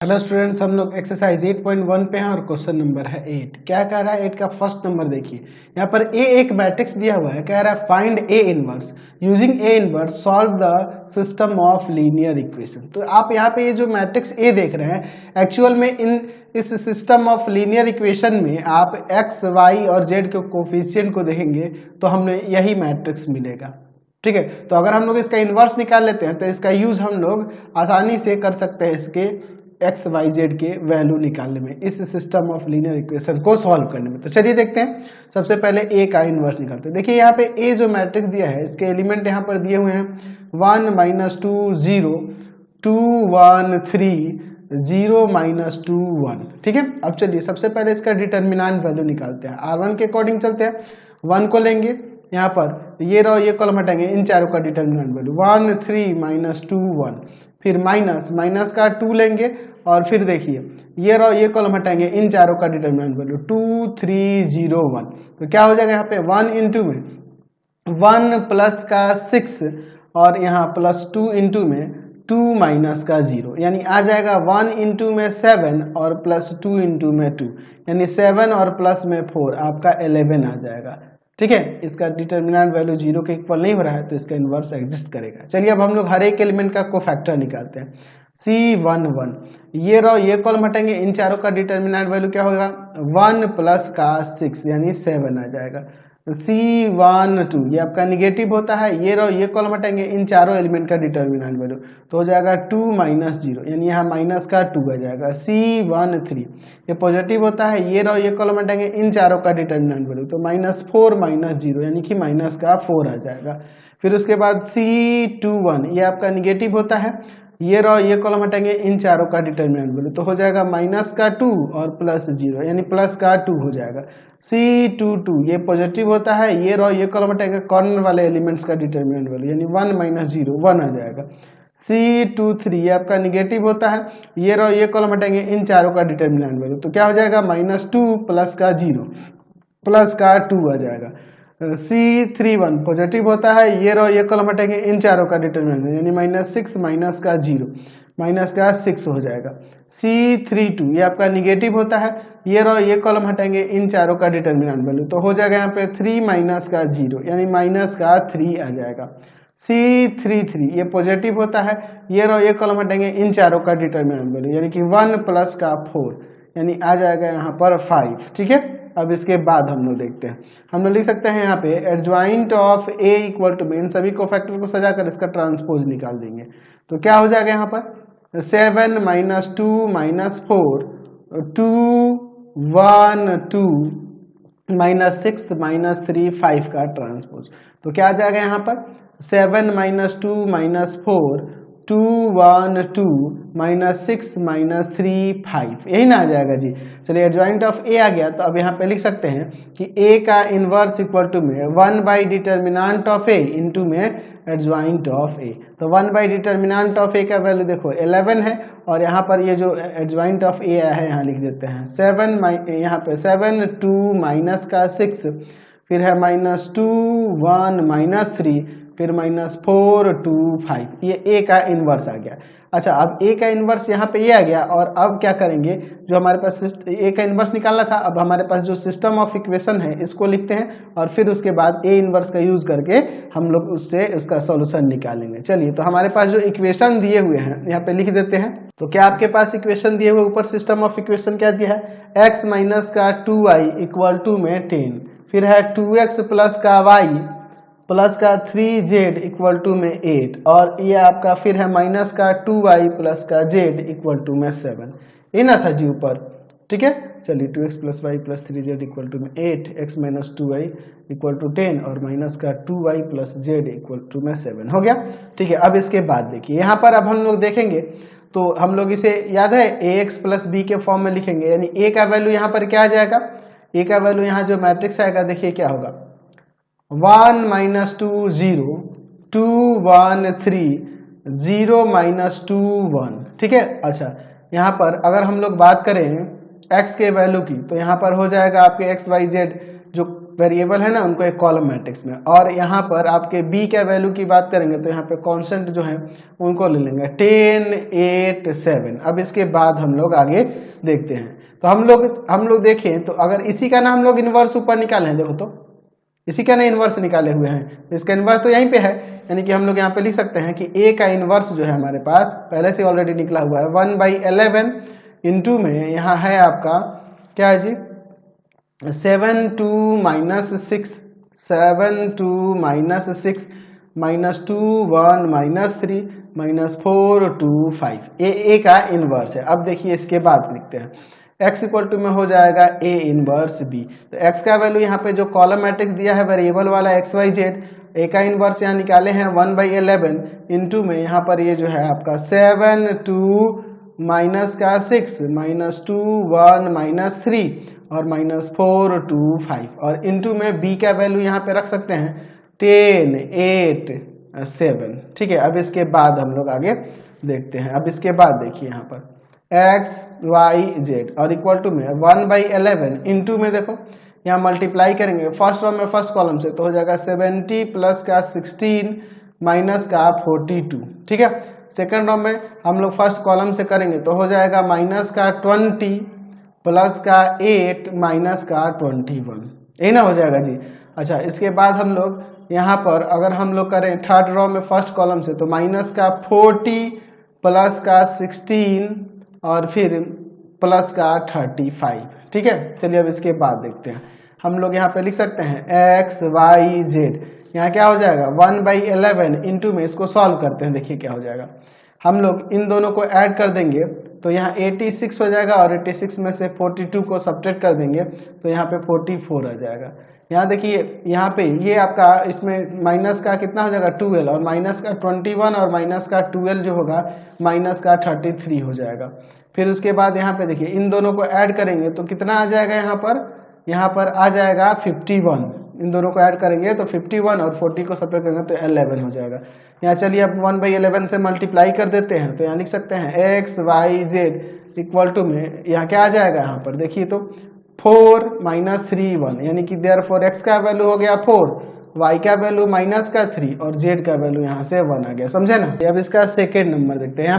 Hello students, हम लोग exercise 8.1 पे हैं और क्वेश्चन नंबर है 8। क्या कह रहा है 8 का फर्स्ट नंबर देखिए। यहाँ पर ए एक मैट्रिक्स दिया हुआ है, कह रहा है find A inverse using A inverse solve the system of linear equation. तो आप यहाँ पे ये जो मैट्रिक्स ए देख रहे हैं, एक्चुअल में इस सिस्टम ऑफ लीनियर इक्वेशन में आप एक्स वाई और जेड के कोफिशिएंट को देखेंगे तो हमें यही मैट्रिक्स मिलेगा। ठीक है, तो अगर हम लोग इसका इनवर्स निकाल लेते हैं तो इसका यूज हम लोग आसानी से कर सकते हैं इसके एक्स वाई जेड के वैल्यू निकालने में, इस सिस्टम ऑफ लीनियर इक्वेशन को सॉल्व करने में। तो चलिए देखते हैं, सबसे पहले ए का इनवर्स निकालते हैं। देखिए यहाँ पे ए जो मैट्रिक्स दिया है, इसके एलिमेंट यहाँ पर दिए हुए हैं 1 -2 0 2 1 3 0 -2 1। ठीक है, अब चलिए सबसे पहले इसका डिटर्मिनेंट वैल्यू निकालते हैं। R1 के अकॉर्डिंग चलते हैं, 1 को लेंगे यहाँ पर, ये रहो ये कॉलम हटाएंगे, इन चारों का डिटर्मिनेंट वैल्यू 1 3 -2 1, फिर माइनस का 2 लेंगे और फिर देखिए ये रहो ये कॉलम हटाएंगे, इन चारों का डिटर्मिनेंट वैल्यू 2 3 0 1। तो क्या हो जाएगा यहाँ पे 1 इंटू में 1 प्लस का 6 और यहाँ +2 इंटू में 2 माइनस का 0, यानी आ जाएगा 1 इंटू में 7 और +2 इंटू में 2, यानी 7 और प्लस में 4 आपका 11 आ जाएगा। ठीक है, इसका डिटर्मिनेंट वैल्यू 0 के इक्वल नहीं हो रहा है तो इसका इनवर्स एग्जिस्ट करेगा। चलिए अब हम लोग हर एक एलिमेंट का कोफैक्टर निकालते हैं। C11 ये रहो ये कॉलम हटाएंगे, इन चारों का डिटर्मिनेंट वैल्यू क्या होगा 1 प्लस का 6 यानी 7 आ जाएगा। C12 ये आपका निगेटिव होता है, ये रहो ये कॉलम हटाएंगे, इन चारों एलिमेंट का डिटर्मिनेंट वैल्यू तो हो जाएगा 2 -0 यानी यहाँ माइनस का 2 आ जाएगा। C13 ये पॉजिटिव होता है, ये रहो ये कॉलम हटाएंगे, इन चारों का डिटर्मिनेंट वैल्यू तो -4 -0 यानी कि माइनस का 4 आ जाएगा। फिर उसके बाद C21 ये आपका निगेटिव होता है, ये रहो ये कॉलम हटाएंगे, इन चारों का डिटर्मिनेंट वैल्यू तो हो जाएगा माइनस का 2 और +0 यानी प्लस का 2 हो जाएगा। C22 ये पॉजिटिव होता है, ये रहो ये कॉलम हटाएंगे, कॉर्नर वाले एलिमेंट्स का डिटर्मिनेंट वैल्यू यानी 1 -0 1 आ जाएगा। C23 ये आपका निगेटिव होता है, ये रहो ये कॉलम हटाएंगे, इन चारों का डिटर्मिनेंट वैल्यू तो क्या हो जाएगा -2 प्लस का 0 प्लस का 2 आ जाएगा। C31 पॉजिटिव होता है, ये रहो ये कॉलम हटाएंगे, इन चारों का डिटर्मिनेंट यानी -6 माइनस का 0 माइनस का 6 हो जाएगा। C32 ये आपका निगेटिव होता है, ये रहो ये कॉलम हटाएंगे, इन चारों का डिटर्मिनेंट वैल्यू तो हो जाएगा यहाँ पे 3 माइनस का 0 यानी माइनस का 3 आ जाएगा। C33 ये पॉजिटिव होता है, ये रहो ये कॉलम हटाएंगे, इन चारों का डिटर्मिनेंट वैल्यू यानी कि 1 प्लस का 4 यानी आ जाएगा यहाँ पर 5। ठीक है, अब इसके बाद हम लोग देखते हैं, हम लोग लिख सकते हैं यहाँ पे adjoint of A equal to में, इन सभी को फैक्टर को सजाकर इसका ट्रांसपोज निकाल देंगे तो क्या हो जाएगा यहाँ पर 7 -2 -4 2 1 2 -6 -3 5 का ट्रांसपोज तो क्या आ जाएगा यहाँ पर 7 -2 -4 2 1 2 -6 -3 5, यही ना आ जाएगा जी। चलिए एडजॉइंट ऑफ ए आ गया तो अब यहाँ पे लिख सकते हैं कि ए का इनवर्स इक्वल टू में 1 by determinant of A into में एडजॉइंट ऑफ ए। तो 1 बाई डिटर्मिनेंट ऑफ ए का वैल्यू देखो 11 है और यहाँ पर ये जो एडजॉइंट ऑफ ए है यहाँ लिख देते हैं 7 यहाँ पे 7 2 माइनस का 6 फिर है -2 1 -3 फिर -4 2 5, ये ए का इनवर्स आ गया। अच्छा, अब ए का इनवर्स यहाँ पे ये आ गया और अब क्या करेंगे, जो हमारे पास ए का इनवर्स निकालना था, अब हमारे पास जो सिस्टम ऑफ इक्वेशन है इसको लिखते हैं और फिर उसके बाद ए इनवर्स का यूज करके हम लोग उससे उसका सॉल्यूशन निकालेंगे। चलिए, तो हमारे पास जो इक्वेशन दिए हुए हैं यहाँ पे लिख देते हैं। तो क्या आपके पास इक्वेशन दिए हुए, ऊपर सिस्टम ऑफ इक्वेशन क्या दिया है x माइनस का 2y इक्वल टू में 10, फिर है 2x प्लस का y प्लस का 3z इक्वल टू में 8 और ये आपका फिर है माइनस का 2y प्लस का z इक्वल टू में 7, ये ना था जी ऊपर। ठीक है, चलिए 2x plus y plus 3z equal to में 8 x minus 2y equal to 10 और माइनस का 2y plus z equal to में 7 हो गया। ठीक है, अब इसके बाद देखिए यहाँ पर अब हम लोग देखेंगे तो हम लोग इसे याद है ax प्लस b के फॉर्म में लिखेंगे, यानी a का वैल्यू यहाँ पर क्या आ जाएगा, a का वैल्यू यहाँ जो मैट्रिक्स आएगा देखिए क्या होगा 1 -2 0 2 1 3 0 -2 1। ठीक है, अच्छा यहाँ पर अगर हम लोग बात करें x के वैल्यू की तो यहाँ पर हो जाएगा आपके x y z जो वेरिएबल है ना उनको एक कॉलम मैट्रिक्स में, और यहाँ पर आपके b का वैल्यू की बात करेंगे तो यहाँ पे कांस्टेंट जो है उनको ले लेंगे 10, 8, 7। अब इसके बाद हम लोग आगे देखते हैं। तो हम लोग देखें तो अगर इसी का ना हम लोग इनवर्स ऊपर निकालें, देखो तो इसी का ना इनवर्स निकाले हुए हैं, इसका इनवर्स तो यहीं पे है, यानी कि हम लोग यहाँ पे लिख सकते हैं कि a का इनवर्स जो है हमारे पास पहले से ऑलरेडी निकला हुआ है 1/11 इंटू में यहाँ है आपका क्या है जी 7 2 -6 7 2 -6 -2 1 -3 -4 2 5 ए का इनवर्स है। अब देखिए इसके बाद लिखते हैं x इक्वल टू में हो जाएगा a इनवर्स b। तो x का वैल्यू यहाँ पे जो कॉलम मैट्रिक्स दिया है वेरिएबल वाला x y z, a का इनवर्स यहाँ निकाले हैं 1/11 इंटू में यहाँ पर ये जो है आपका 7 2 माइनस का 6 -2 1 -3 और -4 2 5 और इंटू में b का वैल्यू यहाँ पे रख सकते हैं 10 8 7। ठीक है, अब इसके बाद हम लोग आगे देखते हैं। अब इसके बाद देखिए यहाँ पर x y z और इक्वल टू में 1/11 इंटू में देखो यहाँ मल्टीप्लाई करेंगे फर्स्ट रो में फर्स्ट कॉलम से तो हो जाएगा 70 प्लस का 16 माइनस का 42। ठीक है, सेकंड रो में हम लोग फर्स्ट कॉलम से करेंगे तो हो जाएगा माइनस का 20 प्लस का 8 माइनस का 21, यही ना हो जाएगा जी। अच्छा, इसके बाद हम लोग यहाँ पर अगर हम लोग करें थर्ड रो में फर्स्ट कॉलम से तो माइनस का 40 प्लस का 16 और फिर प्लस का 35। ठीक है, चलिए अब इसके बाद देखते हैं। हम लोग यहाँ पे लिख सकते हैं x y z, यहाँ क्या हो जाएगा 1/11 इंटू में इसको सॉल्व करते हैं, देखिए क्या हो जाएगा। हम लोग इन दोनों को ऐड कर देंगे तो यहाँ 86 हो जाएगा और 86 में से 42 को सब्ट्रैक्ट कर देंगे तो यहाँ पे 44 आ जाएगा। यहाँ देखिए यहाँ पे ये आपका इसमें माइनस का कितना हो जाएगा 12 और माइनस का 21 और माइनस का 12 जो होगा माइनस का 33 हो जाएगा। फिर उसके बाद यहाँ पे देखिए इन दोनों को ऐड करेंगे तो कितना आ जाएगा, यहाँ पर आ जाएगा 51। इन दोनों को ऐड करेंगे तो 51 और 40 को सब्ट्रैक्ट करेंगे तो 11 हो जाएगा। यहाँ चलिए अब 1/11 से मल्टीप्लाई कर देते हैं तो यहाँ लिख सकते हैं x y z equal to में यहाँ क्या आ जाएगा, यहाँ पर देखिए तो 4 -3 1, यानी कि देयरफॉर x का वैल्यू हो गया 4, y का वैल्यू -3 और z का वैल्यू यहाँ से 1 आ गया। समझे ना। अब इसका सेकेंड नंबर देखते हैं।